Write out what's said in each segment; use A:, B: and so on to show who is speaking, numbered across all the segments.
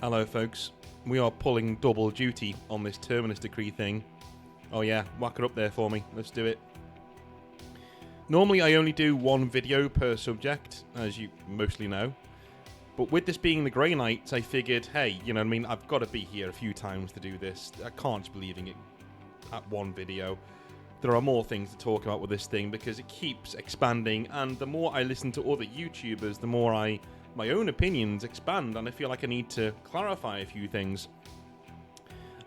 A: Hello folks, we are pulling double duty on this Terminus decree thing. Oh yeah, whack it up there for me, let's do it. Normally I only do one video per subject, as you mostly know. But with this being the Grey Knights, I figured, hey, you know what I mean, I've got to be here a few times to do this. I can't just be leaving it at one video. There are more things to talk about with this thing because it keeps expanding, and the more I listen to other YouTubers, the more my own opinions expand, and I feel like I need to clarify a few things.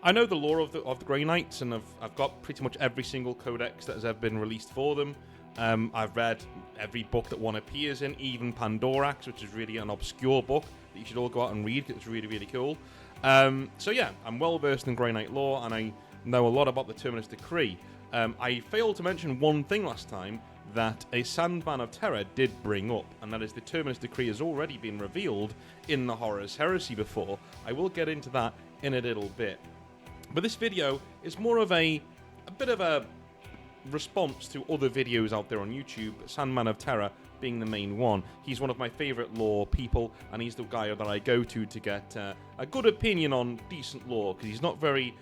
A: I know the lore of the Grey Knights, and I've got pretty much every single codex that has ever been released for them. I've read every book that one appears in, even Pandorax, which is really an obscure book that you should all go out and read because it's really, really cool. So yeah, I'm well versed in Grey Knight lore, and I know a lot about the Terminus decree. I failed to mention one thing last time that a Sandman of Terror did bring up, and that is the Terminus decree has already been revealed in the Horus Heresy before. I will get into that in a little bit. But this video is more of a bit of a response to other videos out there on YouTube, Sandman of Terror being the main one. He's one of my favourite lore people, and he's the guy that I go to get a good opinion on decent lore, because he's not very,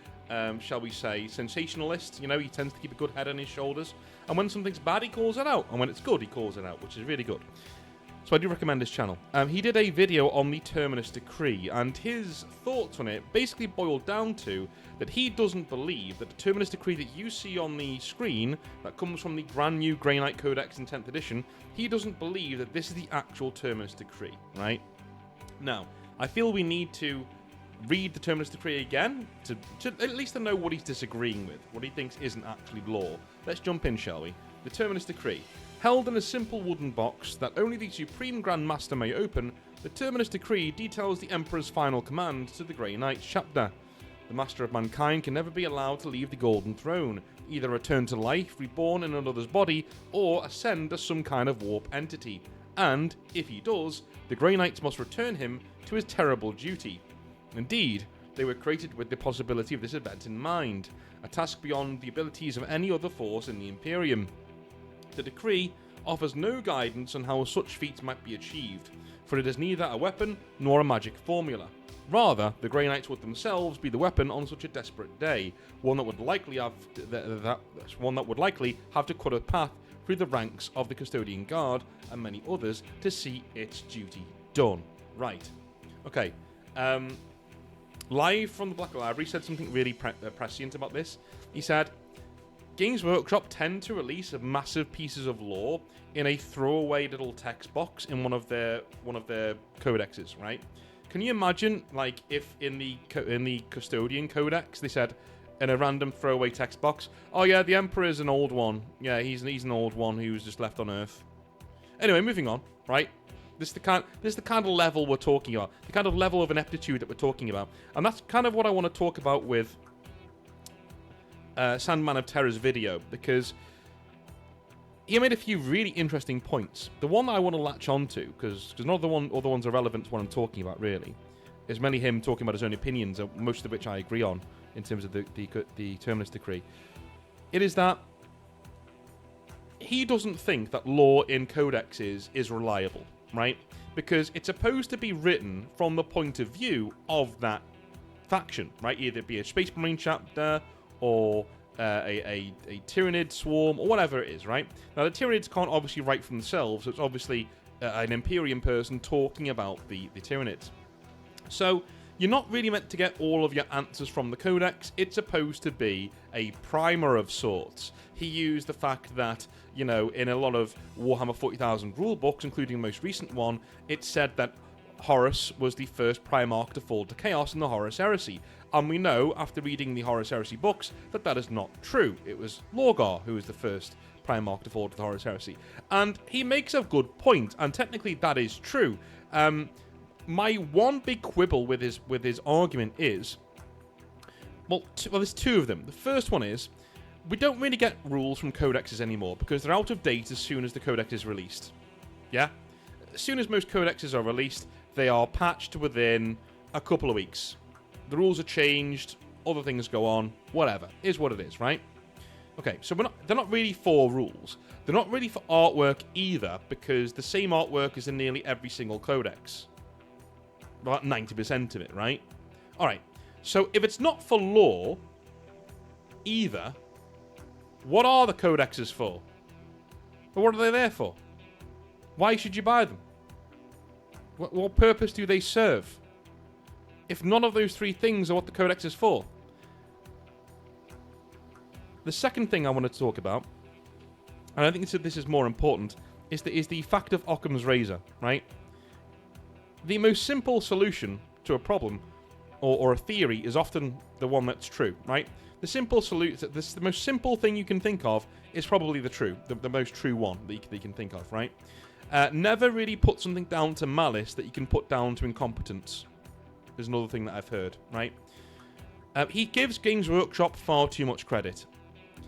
A: shall we say, sensationalist. You know, he tends to keep a good head on his shoulders, and when something's bad, he calls it out, and when it's good, he calls it out, which is really good. So I do recommend his channel. He did a video on the Terminus decree, and his thoughts on it basically boiled down to that he doesn't believe that the Terminus decree that you see on the screen, that comes from the brand new Grey Knight Codex in 10th edition, he doesn't believe that this is the actual Terminus decree, right? Now, I feel we need to read the Terminus decree again, to at least to know what he's disagreeing with, what he thinks isn't actually law. Let's jump in, shall we? The Terminus decree. Held in a simple wooden box that only the Supreme Grand Master may open, the Terminus decree details the Emperor's final command to the Grey Knights chapter. The Master of Mankind can never be allowed to leave the Golden Throne, either return to life, reborn in another's body, or ascend as some kind of warp entity. And, if he does, the Grey Knights must return him to his terrible duty. Indeed, they were created with the possibility of this event in mind, a task beyond the abilities of any other force in the Imperium. The decree offers no guidance on how such feats might be achieved, for it is neither a weapon nor a magic formula. Rather, the Grey Knights would themselves be the weapon on such a desperate day, one that would likely have to cut a path through the ranks of the Custodian Guard and many others to see its duty done. Right. Okay. Live from the Black Library said something really prescient about this. He said, Games Workshop tend to release massive pieces of lore in a throwaway little text box in one of their codexes, right? Can you imagine, like, if in the Custodian Codex they said in a random throwaway text box, oh yeah, the Emperor is an old one. Yeah, he's an old one who was just left on Earth. Anyway, moving on, right? This is the kind of level we're talking about, the kind of level of ineptitude that we're talking about, and that's kind of what I want to talk about with Sandman of Terror's video, because he made a few really interesting points. The one that I want to latch onto, because none of the other ones are relevant to what I'm talking about, really, is mainly him talking about his own opinions, most of which I agree on in terms of the Terminus decree. It is that he doesn't think that lore in codexes is reliable, right? Because it's supposed to be written from the point of view of that faction, right? Either it be a Space Marine chapter or a Tyranid swarm, or whatever it is, right? Now, the Tyranids can't obviously write for themselves, so it's obviously an Imperium person talking about the Tyranids. So, you're not really meant to get all of your answers from the Codex. It's supposed to be a primer of sorts. He used the fact that, you know, in a lot of Warhammer 40,000 rulebooks, including the most recent one, it said that Horus was the first Primarch to fall to Chaos in the Horus Heresy. And we know, after reading the Horus Heresy books, that that is not true. It was Lorgar who was the first Primarch to fall to the Horus Heresy. And he makes a good point, and technically that is true. My one big quibble with his argument is, well, there's two of them. The first one is, we don't really get rules from codexes anymore, because they're out of date as soon as the codex is released. Yeah? As soon as most codexes are released, they are patched within a couple of weeks. The rules are changed, other things go on, whatever. Is what it is, right? Okay, so they're not really for rules. They're not really for artwork either, because the same artwork is in nearly every single codex. about 90% of it, right? All right. So if it's not for lore either, what are the codexes for? Or what are they there for? Why should you buy them? What purpose do they serve? If none of those three things are what the codex is for. The second thing I want to talk about, and I think this is more important, is the fact of Occam's razor, right? The most simple solution to a problem or a theory is often the one that's true, right? The most simple thing you can think of is probably the most true one that you can think of, right? Never really put something down to malice that you can put down to incompetence. Is another thing that I've heard, right? He gives Games Workshop far too much credit.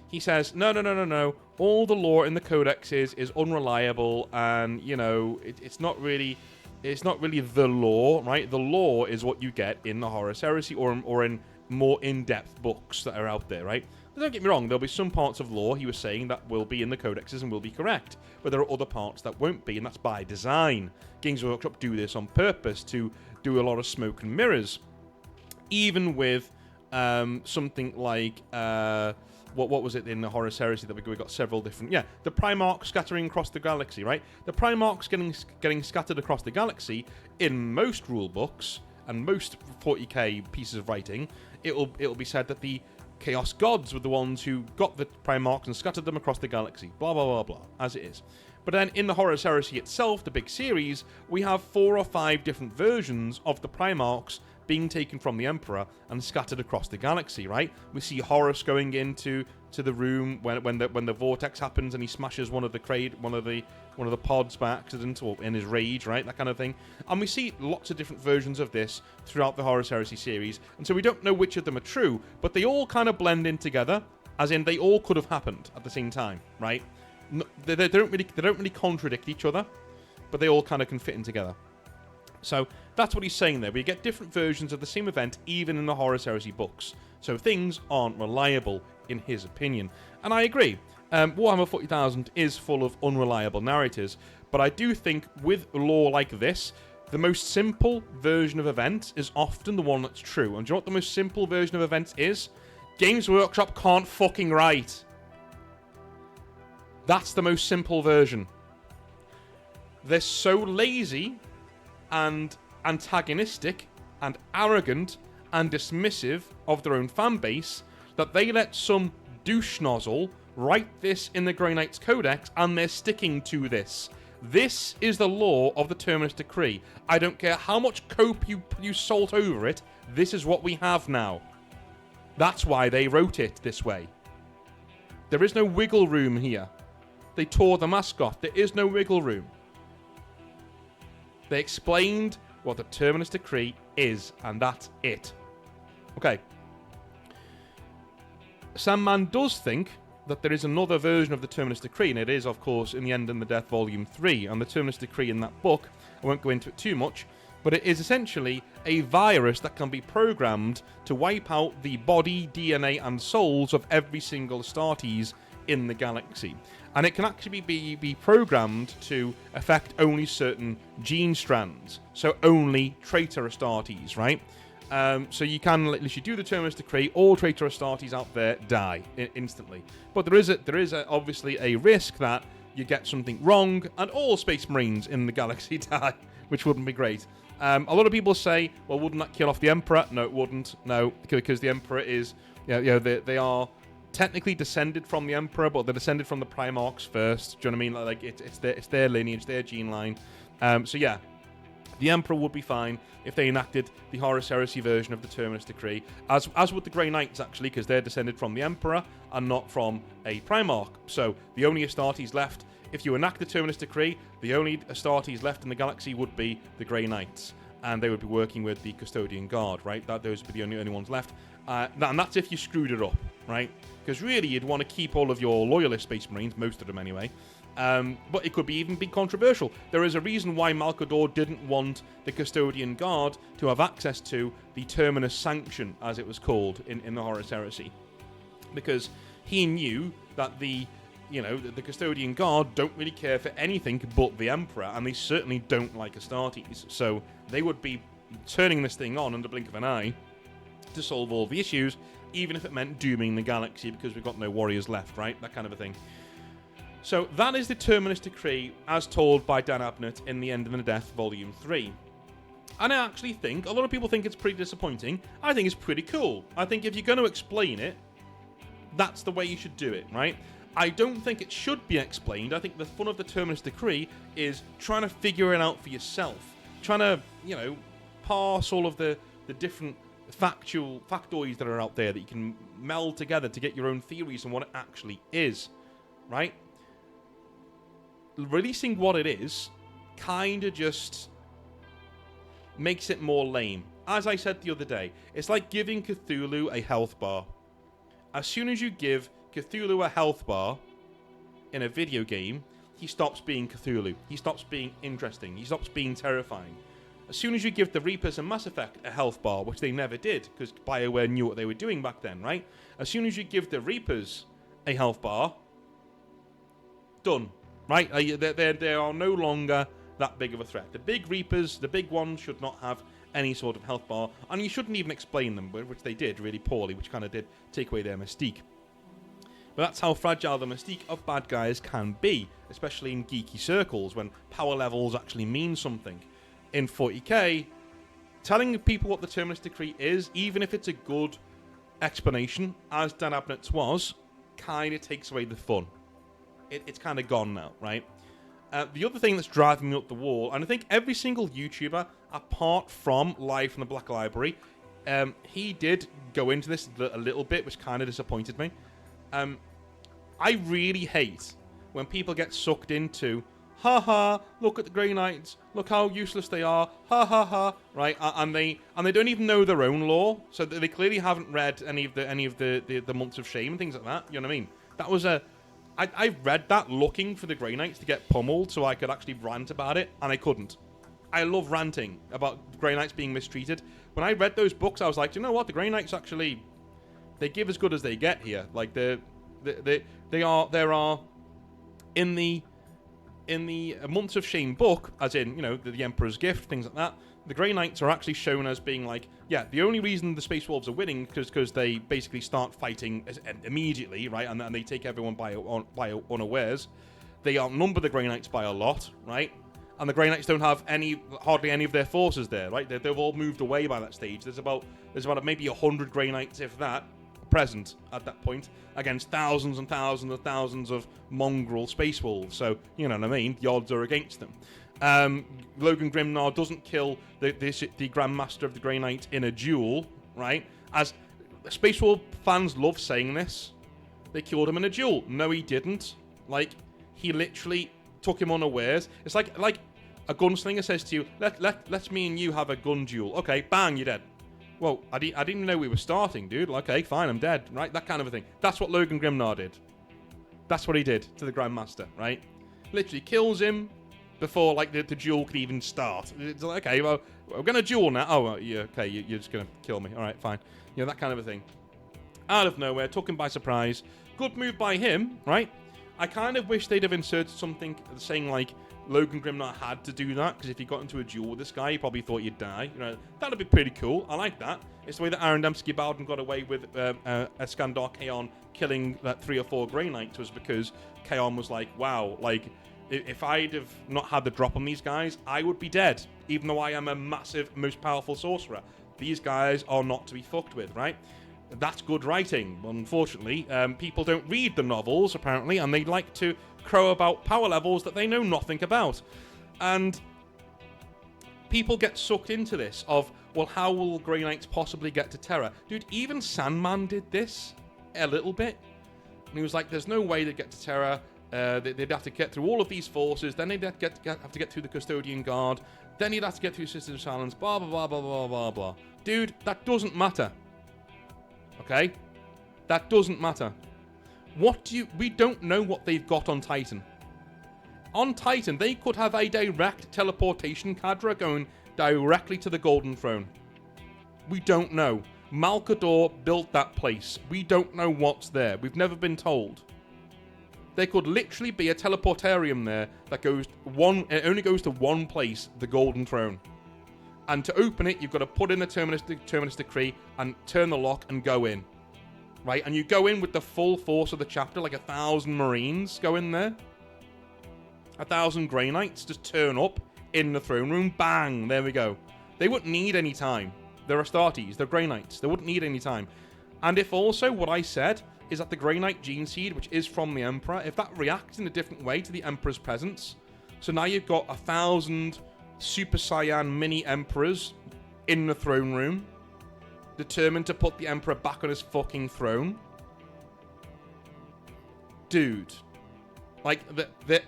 A: He says, no. All the lore in the codexes is unreliable, and it's not really the lore, right? The lore is what you get in the Horus Heresy or in more in-depth books that are out there, right? But don't get me wrong, there'll be some parts of lore he was saying that will be in the codexes and will be correct, but there are other parts that won't be, and that's by design. Games Workshop do this on purpose to do a lot of smoke and mirrors, even with something like what was it in the Horus Heresy that we got several different... Yeah, the Primarchs scattering across the galaxy, right? The Primarchs getting scattered across the galaxy in most rule books and most 40k pieces of writing, it'll be said that the Chaos Gods were the ones who got the Primarchs and scattered them across the galaxy. Blah, blah, blah, blah, as it is. But then in the Horus Heresy itself, the big series, we have 4 or 5 different versions of the Primarchs being taken from the Emperor and scattered across the galaxy, right? We see Horus going into the room when the vortex happens and he smashes one of the pods by accident or in his rage, right? That kind of thing. And we see lots of different versions of this throughout the Horus Heresy series, and so we don't know which of them are true, but they all kind of blend in together, as in they all could have happened at the same time, right? They don't really contradict each other, but they all kind of can fit in together. So that's what he's saying there. We get different versions of the same event even in the Horus Heresy books. So things aren't reliable, in his opinion. And I agree. Warhammer 40,000 is full of unreliable narratives, but I do think with lore like this, the most simple version of events is often the one that's true. And do you know what the most simple version of events is? Games Workshop can't fucking write. That's the most simple version. They're so lazy and antagonistic and arrogant and dismissive of their own fan base that they let some douche nozzle write this in the Grey Knights Codex, and they're sticking to this. This is the law of the Terminus Decree. I don't care how much cope you salt over it, this is what we have now. That's why they wrote it this way. There is no wiggle room here. They tore the mask off. There is no wiggle room. They explained what the Terminus Decree is, and that's it. Okay. Sandman does think that there is another version of the Terminus Decree, and it is, of course, in the End and the Death Volume 3. And the Terminus Decree in that book, I won't go into it too much, but it is essentially a virus that can be programmed to wipe out the body, DNA, and souls of every single Astartes in the galaxy. And it can actually be programmed to affect only certain gene strands. So only traitor Astartes, right? So you can literally do the Terminus Decree, all traitor Astartes out there die instantly. But there is obviously a risk that you get something wrong and all Space Marines in the galaxy die, which wouldn't be great. A lot of people say, well, wouldn't that kill off the Emperor? No, it wouldn't. No, because the Emperor is, they are technically descended from the Emperor, but they're descended from the Primarchs first. Do you know what I mean? Like it's their lineage, their gene line. So yeah, the Emperor would be fine if they enacted the Horus Heresy version of the Terminus Decree, as would the Grey Knights actually, because they're descended from the Emperor and not from a Primarch. So the only Astartes left, if you enact the Terminus Decree, the only Astartes left in the galaxy would be the Grey Knights, and they would be working with the Custodian Guard, right? Those would be the only ones left. And that's if you screwed it up, right? Because really, you'd want to keep all of your loyalist Space Marines, most of them anyway. But it could even be controversial. There is a reason why Malcador didn't want the Custodian Guard to have access to the Terminus Sanction, as it was called in the Horus Heresy. Because he knew that the Custodian Guard don't really care for anything but the Emperor, and they certainly don't like Astartes. So they would be turning this thing on in the blink of an eye to solve all the issues, even if it meant dooming the galaxy because we've got no warriors left, right? That kind of a thing. So that is the Terminus decree as told by Dan Abnett in The End of the Death Volume 3. And I actually think, a lot of people think it's pretty disappointing. I think it's pretty cool. I think if you're going to explain it, that's the way you should do it, right? I don't think it should be explained. I think the fun of the Terminus decree is trying to figure it out for yourself. Trying to, parse all of the different factoids that are out there that you can meld together to get your own theories on what it actually is, right? Releasing what it is kind of just makes it more lame. As I said the other day, it's like giving Cthulhu a health bar. As soon as you give Cthulhu a health bar in a video game, he stops being Cthulhu. He stops being interesting. He stops being terrifying. As soon as you give the Reapers in Mass Effect a health bar, which they never did, because BioWare knew what they were doing back then, right? As soon as you give the Reapers a health bar, done, right? They are no longer that big of a threat. The big Reapers, the big ones, should not have any sort of health bar, and you shouldn't even explain them, which they did really poorly, which kind of did take away their mystique. But that's how fragile the mystique of bad guys can be, especially in geeky circles, when power levels actually mean something. In 40k, telling people what the Terminus decree is, even if it's a good explanation, as Dan Abnett's was, kind of takes away the fun. It's kind of gone now, right? The other thing that's driving me up the wall, and I think every single YouTuber, apart from Live from the Black Library, he did go into this a little bit, which kind of disappointed me. I really hate when people get sucked into, haha, look at the Grey Knights, look how useless they are, ha ha ha, right? And they don't even know their own lore, so they clearly haven't read any of the Months of Shame and things like that. You know what I mean? That was I read that looking for the Grey Knights to get pummeled so I could actually rant about it, and I couldn't. I love ranting about Grey Knights being mistreated. When I read those books, I was like, you know what? The Grey Knights actually, they give as good as they get here. Like there are in the Months of Shame book, as in the Emperor's Gift, things like that. The Grey Knights are actually shown as being like, yeah, the only reason the Space Wolves are winning is because they basically start fighting immediately, right? And they take everyone by unawares. They outnumber the Grey Knights by a lot, right? And the Grey Knights don't have hardly any of their forces there, right? They've all moved away by that stage. There's about maybe 100 Grey Knights, if that, present at that point, against thousands and thousands and thousands of mongrel Space Wolves. So, you know what I mean? The odds are against them. Logan Grimnar doesn't kill the Grandmaster of the Grey Knight in a duel, right? As Space Wolf fans love saying this. They killed him in a duel. No, he didn't. Like, he literally took him unawares. It's like a gunslinger says to you, let's me and you have a gun duel. Okay, bang, you're dead. Well, I didn't know we were starting, dude. Okay, fine, I'm dead, right? That kind of a thing. That's what Logan Grimnar did. That's what he did to the Grandmaster, right? Literally kills him before, like, the duel could even start. It's like, okay, well, we're going to duel now. Oh, yeah, okay, you're just going to kill me. All right, fine. That kind of a thing. Out of nowhere, took him by surprise. Good move by him, right? I kind of wish they'd have inserted something saying, like, Logan Grimnar had to do that, because if he got into a duel with this guy, he probably thought he'd die. That'd be pretty cool. I like that. It's the way that Aaron Dembski-Bowden got away with Iskandar Kaon killing 3 or 4 Grey Knights, was because Kaon was like, wow, like, if I'd have not had the drop on these guys, I would be dead, even though I am a massive, most powerful sorcerer. These guys are not to be fucked with, right? That's good writing. Unfortunately, people don't read the novels, apparently, and they like to crow about power levels that they know nothing about. And people get sucked into this of, well, how will Grey Knights possibly get to Terra? Dude, even Sandman did this a little bit. And he was like, there's no way they'd get to Terra. They'd have to get through all of these forces, then they'd have to get through the Custodian Guard, then you'd have to get through Sisters of Silence, blah, blah, blah, blah, blah, blah, blah. Dude, that doesn't matter. Okay? That doesn't matter. We don't know what they've got on Titan. On Titan, they could have a direct teleportation cadre going directly to the Golden Throne. We don't know. Malkador built that place. We don't know what's there. We've never been told. There could literally be a teleportarium there that only goes to one place, the Golden Throne. And to open it, you've got to put in the Terminus decree and turn the lock and go in. Right? And you go in with the full force of the chapter, like 1,000 Marines go in there. 1,000 Grey Knights just turn up in the throne room. Bang! There we go. They wouldn't need any time. They're Astartes. They're Grey Knights. They wouldn't need any time. And if also what I said is that the Grey Knight gene seed, which is from the Emperor, if that reacts in a different way to the Emperor's presence, so now you've got 1,000 Super Saiyan mini Emperors in the throne room, determined to put the Emperor back on his fucking throne. Dude. Like,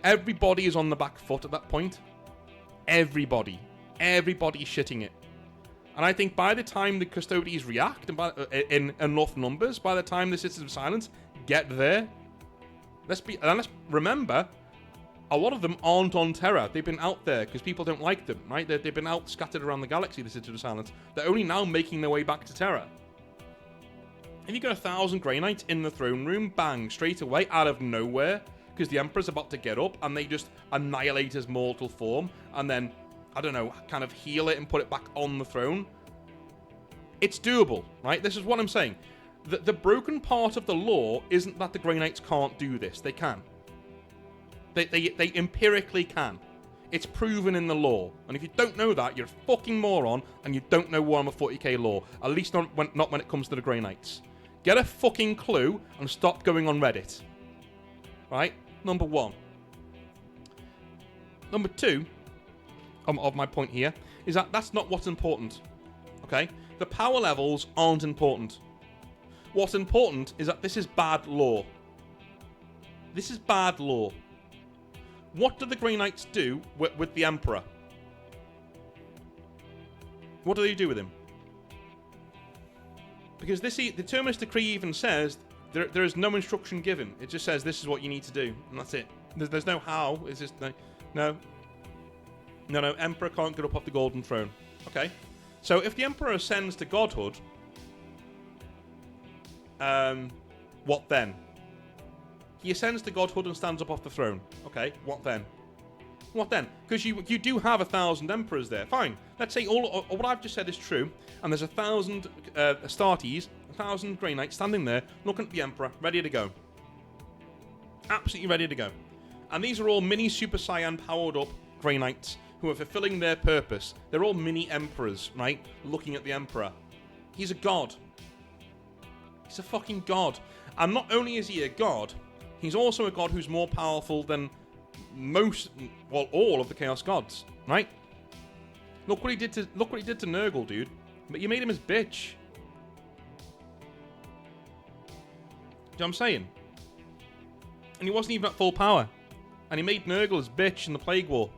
A: everybody is on the back foot at that point. Everybody. Everybody's shitting it. And I think by the time the Custodes react, and in enough numbers, by the time the Citizens of Silence get there, let's remember, a lot of them aren't on Terra. They've been out there because people don't like them, right? They've been out scattered around the galaxy, the Citizens of Silence. They're only now making their way back to Terra. If you got 1,000 Grey Knights in the throne room, bang, straight away, out of nowhere, because the Emperor's about to get up, and they just annihilate his mortal form, and then, I don't know, kind of heal it and put it back on the throne. It's doable, right? This is what I'm saying. The broken part of the law isn't that the Grey Knights can't do this. They can. They empirically can. It's proven in the law. And if you don't know that, you're a fucking moron, and you don't know Warhammer 40k law. At least not when it comes to the Grey Knights. Get a fucking clue and stop going on Reddit. Right? Number one. Number two, of my point here, is that that's not what's important. Okay? The power levels aren't important. What's important is that this is bad law. This is bad law. What do the Grey Knights do with the Emperor? What do they do with him? Because the Terminus decree even says there is no instruction given. It just says this is what you need to do, and that's it. There's no how. It's just no. Emperor can't get up off the golden throne. Okay. So if the Emperor ascends to godhood, what then? He ascends to godhood and stands up off the throne. Okay, what then? What then? Because you do have 1,000 Emperors there. Fine. Let's say all what I've just said is true, and there's 1,000 Astartes, 1,000 Grey Knights standing there, looking at the Emperor, ready to go. Absolutely ready to go. And these are all mini Super Saiyan powered up Grey Knights who are fulfilling their purpose. They're all mini Emperors, right? Looking at the Emperor. He's a god. He's a fucking god. And not only is he a god, he's also a god who's more powerful than all of the Chaos Gods, right? Look what he did to Nurgle, dude. But you made him his bitch. Do you know what I'm saying? And he wasn't even at full power. And he made Nurgle his bitch in the Plague War.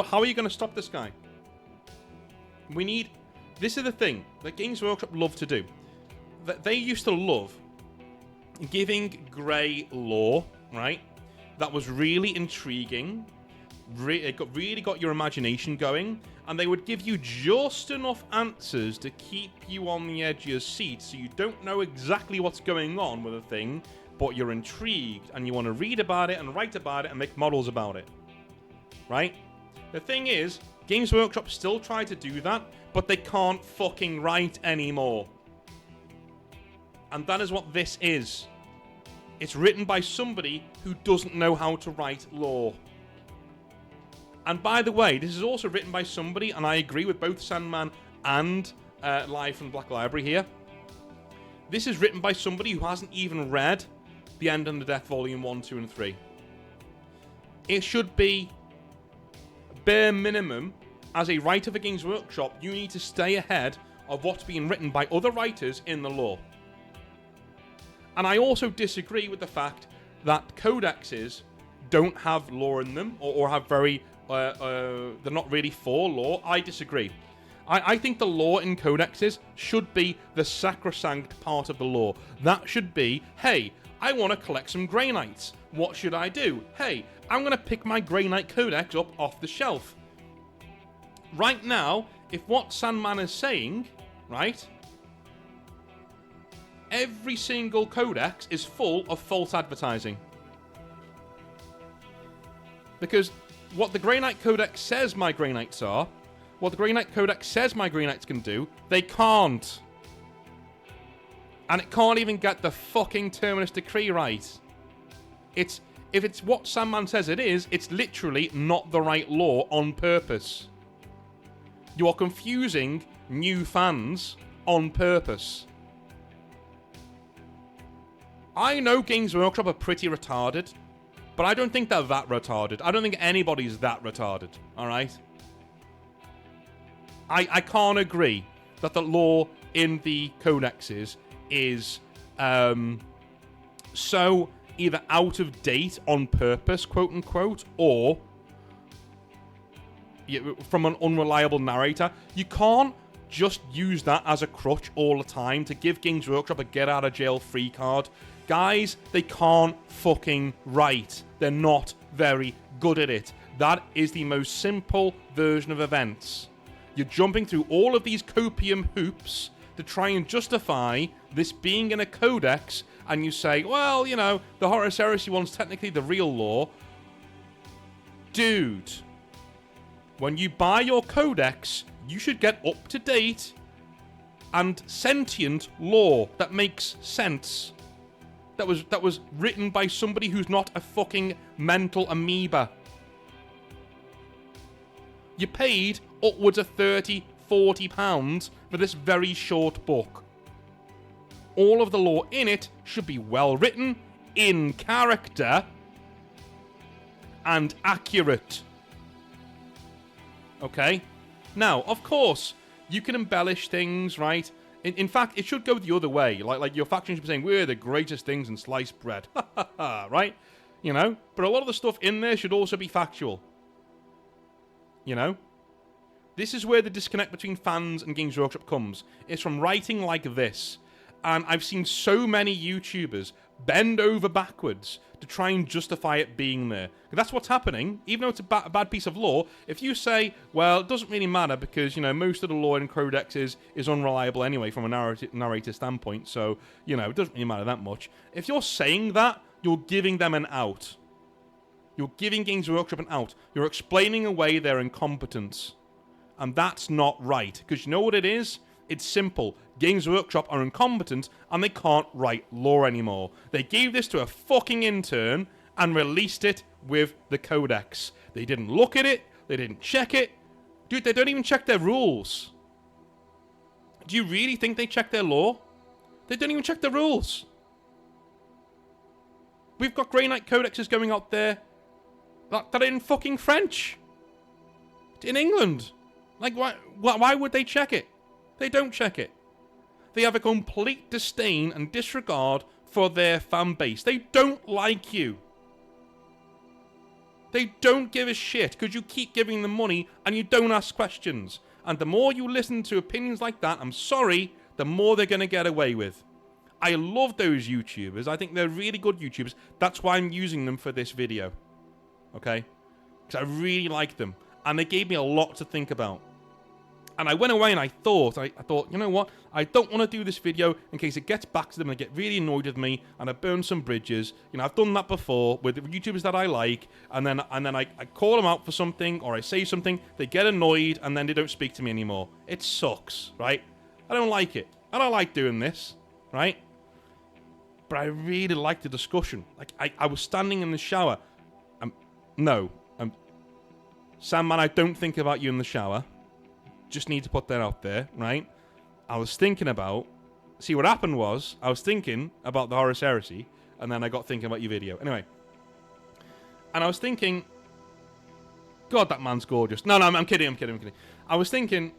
A: How are you going to stop this guy? This is the thing that Games Workshop love to do. They used to love giving grey lore, right? That was really intriguing. It really got your imagination going. And they would give you just enough answers to keep you on the edge of your seat so you don't know exactly what's going on with a thing, but you're intrigued and you want to read about it and write about it and make models about it. Right? The thing is, Games Workshop still try to do that, but they can't fucking write anymore. And that is what this is. It's written by somebody who doesn't know how to write lore. And by the way, this is also written by somebody, and I agree with both Sandman and Live from Black Library here. This is written by somebody who hasn't even read The End and the Death Volume 1, 2, and 3. It should be bare minimum, as a writer for Games Workshop, you need to stay ahead of what's being written by other writers in the lore. And I also disagree with the fact that codexes don't have lore in them, or have very, they're not really for lore. I disagree. I think the lore in codexes should be the sacrosanct part of the lore. That should be, hey, I want to collect some Grey Knights. What should I do? Hey, I'm going to pick my Grey Knight codex up off the shelf. Right now, if what Sandman is saying, right, every single codex is full of false advertising. Because what the Grey Knight Codex says my Grey Knights are what the Grey Knight Codex says my Grey Knights can do, they can't. And it can't even get the fucking Terminus decree right. If it's what Sandman says it is, it's literally not the right law on purpose. You are confusing new fans on purpose. I know Games Workshop are pretty retarded, but I don't think they're that retarded. I don't think anybody's that retarded, alright? I can't agree that the law in the codexes is so either out of date on purpose, quote unquote, or from an unreliable narrator. You can't just use that as a crutch all the time to give Games Workshop a get out of jail free card. Guys, they can't fucking write. They're not very good at it. That is the most simple version of events. You're jumping through all of these copium hoops to try and justify this being in a codex, and you say, well, you know, the Horus Heresy one's technically the real law. Dude, when you buy your codex, you should get up to date and sentient law that makes sense. That was written by somebody who's not a fucking mental amoeba. You paid upwards of £30, £40 for this very short book. All of the lore in it should be well written, in character, and accurate. Okay? Now, of course, you can embellish things, right? In fact, it should go the other way. Like your faction should be saying, we're the greatest things in sliced bread. Right? You know? But a lot of the stuff in there should also be factual. You know? This is where the disconnect between fans and Games Workshop comes. It's from writing like this. And I've seen so many YouTubers bend over backwards to try and justify it being there. That's what's happening. Even though it's a bad piece of lore, if you say, well, it doesn't really matter because, you know, most of the lore in Codex is unreliable anyway from a narrator standpoint, so, you know, it doesn't really matter that much. If you're saying that, you're giving them an out. You're giving Games Workshop an out. You're explaining away their incompetence. And that's not right. Because you know what it is? It's simple. Games Workshop are incompetent and they can't write lore anymore. They gave this to a fucking intern and released it with the codex. They didn't look at it. They didn't check it. Dude, they don't even check their rules. Do you really think they check their lore? They don't even check the rules. We've got Grey Knight codexes going out there that are in fucking French. In England. Like, why would they check it? They don't check it. They have a complete disdain and disregard for their fan base. They don't like you. They don't give a shit because you keep giving them money and you don't ask questions. And the more you listen to opinions like that, I'm sorry, the more they're going to get away with. I love those YouTubers. I think they're really good YouTubers. That's why I'm using them for this video. Okay? Because I really like them. And they gave me a lot to think about. And I went away and I thought, you know what? I don't want to do this video in case it gets back to them and they get really annoyed with me and I burn some bridges. You know, I've done that before with YouTubers that I like, and then I call them out for something or I say something, they get annoyed and then they don't speak to me anymore. It sucks, right? I don't like it. I don't like doing this, right? But I really like the discussion. Like, I was standing in the shower. Sandman, I don't think about you in the shower. Just need to put that out there, right? I was thinking about... See, what happened was, I was thinking about the Horus Heresy, and then I got thinking about your video. Anyway. And I was thinking... God, that man's gorgeous. No, I'm kidding. I was thinking...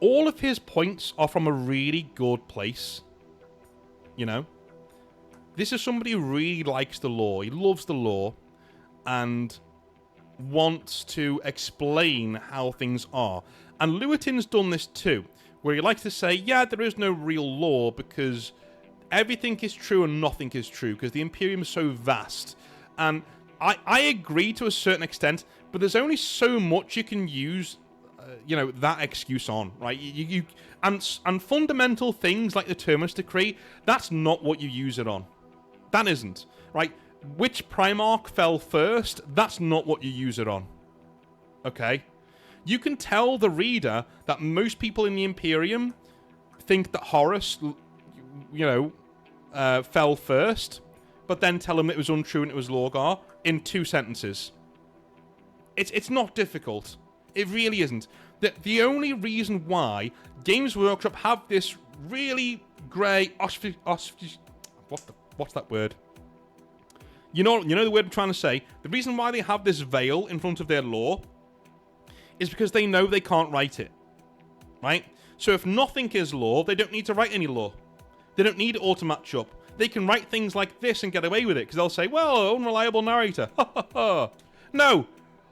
A: All of his points are from a really good place. You know? This is somebody who really likes the lore. He loves the lore. And... wants to explain how things are. And Lewitin's done this too, where he likes to say, yeah, there is no real law because everything is true and nothing is true because the Imperium is so vast. And I agree to a certain extent, but there's only so much you can use, that excuse on, right? And fundamental things like the Terminus decree, that's not what you use it on. That isn't, right? Which Primarch fell first, that's not what you use it on. Okay? You can tell the reader that most people in the Imperium think that Horus, fell first, but then tell him it was untrue and it was Lorgar in 2 sentences. It's not difficult. It really isn't. The only reason why Games Workshop have this really grey what's that word? You know the word I'm trying to say? The reason why they have this veil in front of their lore is because they know they can't write it. Right? So if nothing is lore, they don't need to write any lore. They don't need it all to match up. They can write things like this and get away with it, because they'll say, well, unreliable narrator. Ha ha ha. No.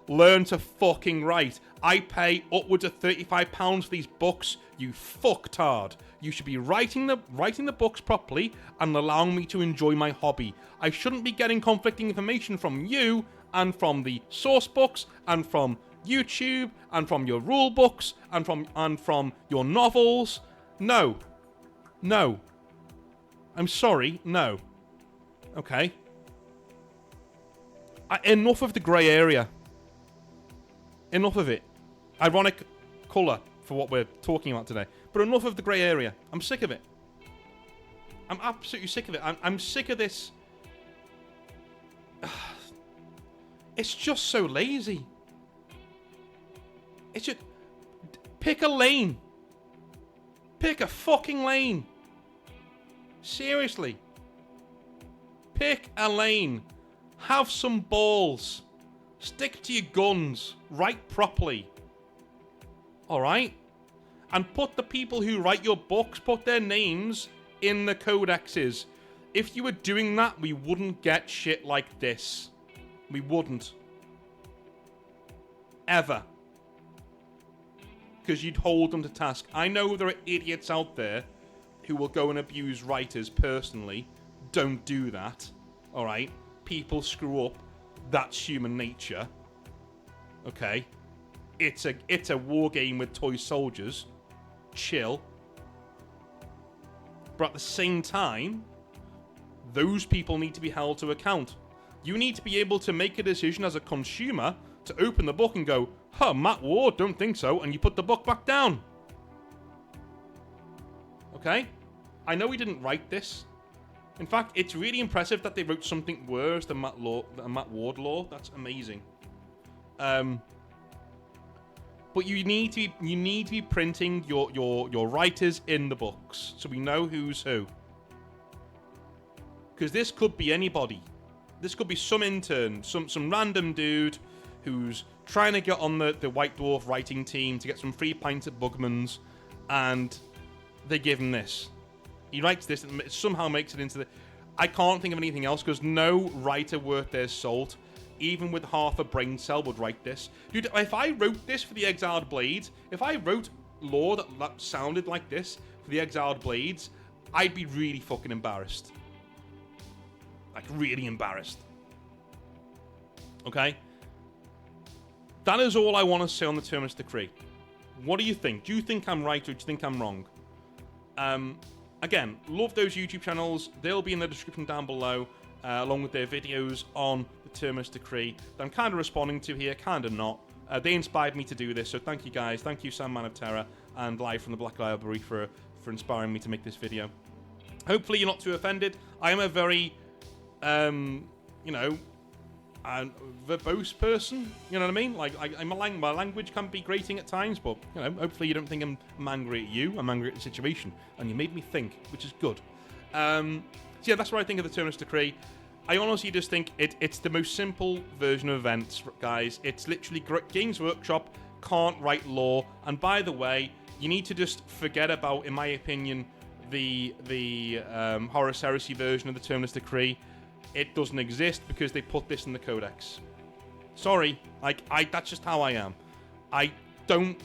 A: Learn to fucking write. I pay upwards of £35 for these books, you fucktard. You should be writing the books properly and allowing me to enjoy my hobby. I shouldn't be getting conflicting information from you and from the source books and from YouTube and from your rule books and from your novels. No. No. I'm sorry, no. Okay. Enough of the grey area. Enough of it. Ironic colour for what we're talking about today. But enough of the grey area. I'm sick of it. I'm absolutely sick of it. I'm sick of this. It's just so lazy. It's just... Pick a lane. Pick a fucking lane. Seriously. Pick a lane. Have some balls. Stick to your guns. Write properly. Alright? And put the people who write your books, put their names in the codexes. If you were doing that, we wouldn't get shit like this. We wouldn't. Ever. Because you'd hold them to task. I know there are idiots out there who will go and abuse writers personally. Don't do that. Alright? People screw up. That's human nature. Okay? It's a war game with toy soldiers. Chill. But at the same time, those people need to be held to account. You need to be able to make a decision as a consumer to open the book and go, huh, Matt Ward, don't think so, and you put the book back down. Okay? I know he didn't write this. In fact, it's really impressive that they wrote something worse than Matt Ward lore. That's amazing. But you need to be printing your writers in the books, so we know who's who. Because this could be anybody. This could be some intern, some random dude who's trying to get on the White Dwarf writing team to get some free pints at Bugman's, and they give him this. He writes this and it somehow makes it into the... I can't think of anything else, because no writer worth their salt, even with half a brain cell, would write this. Dude, if I wrote this for the Exiled Blades, if I wrote lore that sounded like this for the Exiled Blades, I'd be really fucking embarrassed. Like, really embarrassed. Okay? That is all I want to say on the Terminus Decree. What do you think? Do you think I'm right, or do you think I'm wrong? Again, love those YouTube channels. They'll be in the description down below, along with their videos on the Terminus Decree that I'm kind of responding to here, kind of not. They inspired me to do this, so thank you guys. Thank you, Sandman of Terror and Live from the Black Library for inspiring me to make this video. Hopefully you're not too offended. I am a very, verbose person. You know what I mean? Like, my language can be grating at times, but, hopefully you don't think I'm angry at you. I'm angry at the situation. And you made me think, which is good. So yeah, that's what I think of the Terminus Decree. I honestly just think it's the most simple version of events, guys. It's literally Games Workshop can't write lore. And by the way, you need to just forget about, in my opinion, the Horus Heresy version of the Terminus Decree. It doesn't exist because they put this in the codex. Sorry, that's just how I am. I don't...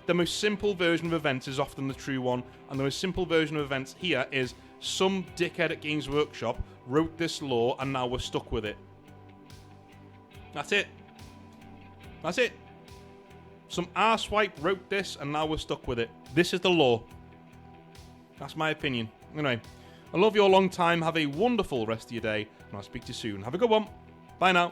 A: The most simple version of events is often the true one, and the most simple version of events here is some dickhead at Games Workshop wrote this lore and now we're stuck with it. That's it. That's it. Some arswipe wrote this and now we're stuck with it. This is the lore. That's my opinion. Anyway, I love you a long time. Have a wonderful rest of your day, and I'll speak to you soon. Have a good one. Bye now.